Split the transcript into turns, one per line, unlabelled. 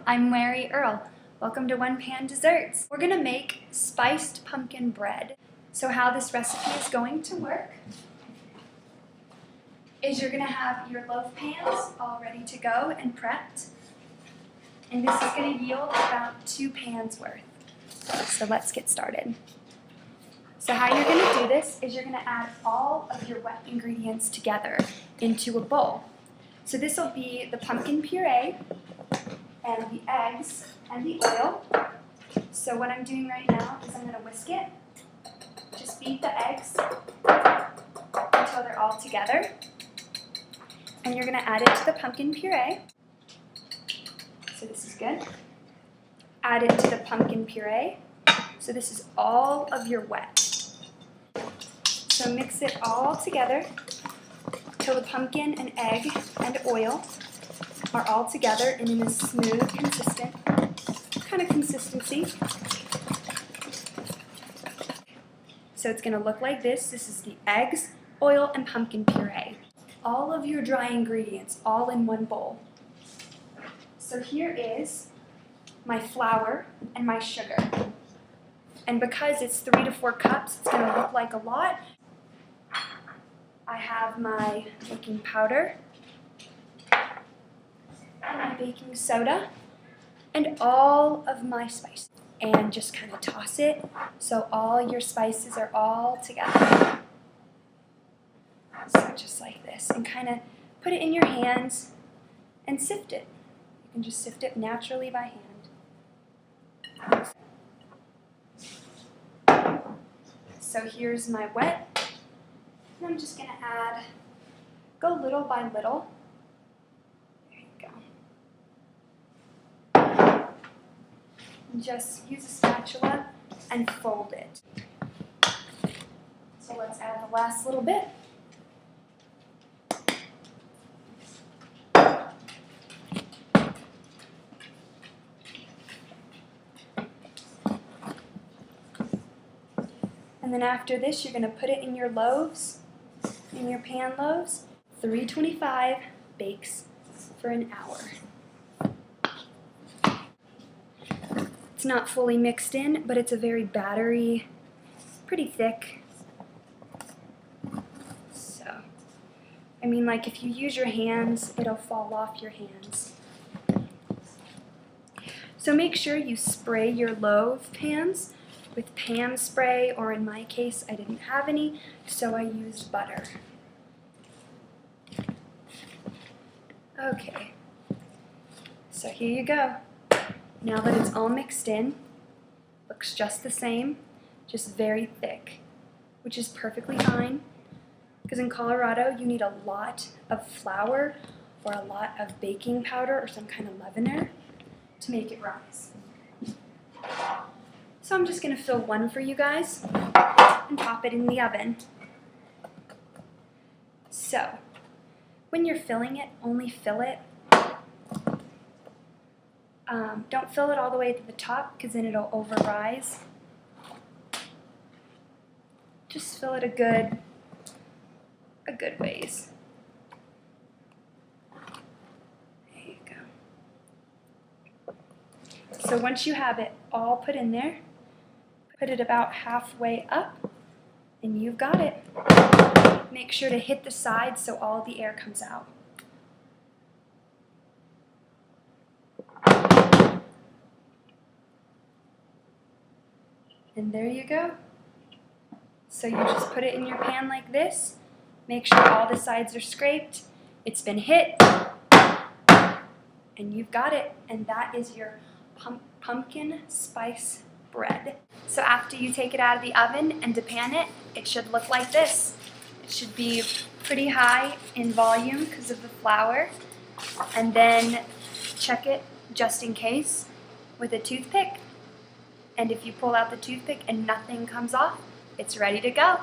I'm Mary Earle. Welcome to One Pan Desserts. We're gonna make spiced pumpkin bread. So how this recipe is going to work is you're gonna have your loaf pans all ready to go and prepped. And this is gonna yield about 2 pans worth. So let's get started. So how you're gonna do this is you're gonna add all of your wet ingredients together into a bowl. So this will be the pumpkin puree and the eggs and the oil. So what I'm doing right now is I'm going to whisk it. Just beat the eggs until they're all together. And you're going to add it to the pumpkin puree. So this is good. Add it to the pumpkin puree. So this is all of your wet. So mix it all together till the pumpkin and egg and oil are all together and in a smooth, consistent kind of consistency. So it's going to look like this. This is the eggs, oil, and pumpkin puree. All of your dry ingredients all in one bowl. So here is my flour and my sugar. And because it's 3 to 4 cups, it's going to look like a lot. I have my baking powder, and my baking soda, and all of my spices. And just kind of toss it so all your spices are all together. So just like this. And kind of put it in your hands and sift it. You can just sift it naturally by hand. So here's my wet. And I'm just going to go little by little. There you go. And just use a spatula and fold it. So let's add the last little bit. And then after this, you're going to put it in your loaves. In your pan loaves, 325 bakes for an hour. It's not fully mixed in, but it's a very battery, pretty thick. So, I mean, like if you use your hands, it'll fall off your hands. So make sure you spray your loaf pans with pan spray, or in my case, I didn't have any, so I used butter. Okay, so here you go. Now that it's all mixed in, looks just the same, just very thick, which is perfectly fine, because in Colorado, you need a lot of flour or a lot of baking powder or some kind of leavener to make it rise. So I'm just going to fill one for you guys and pop it in the oven. So, when you're filling it, only fill it. Don't fill it all the way to the top because then it'll overrise. Just fill it a good ways. There you go. So once you have it all put in there, put it about halfway up, and you've got it. Make sure to hit the sides so all the air comes out. And there you go. So you just put it in your pan like this. Make sure all the sides are scraped. It's been hit. And you've got it. And that is your pumpkin spice bread. So after you take it out of the oven and depan it, it should look like this. It should be pretty high in volume because of the flour. And then check it just in case with a toothpick. And if you pull out the toothpick and nothing comes off, it's ready to go.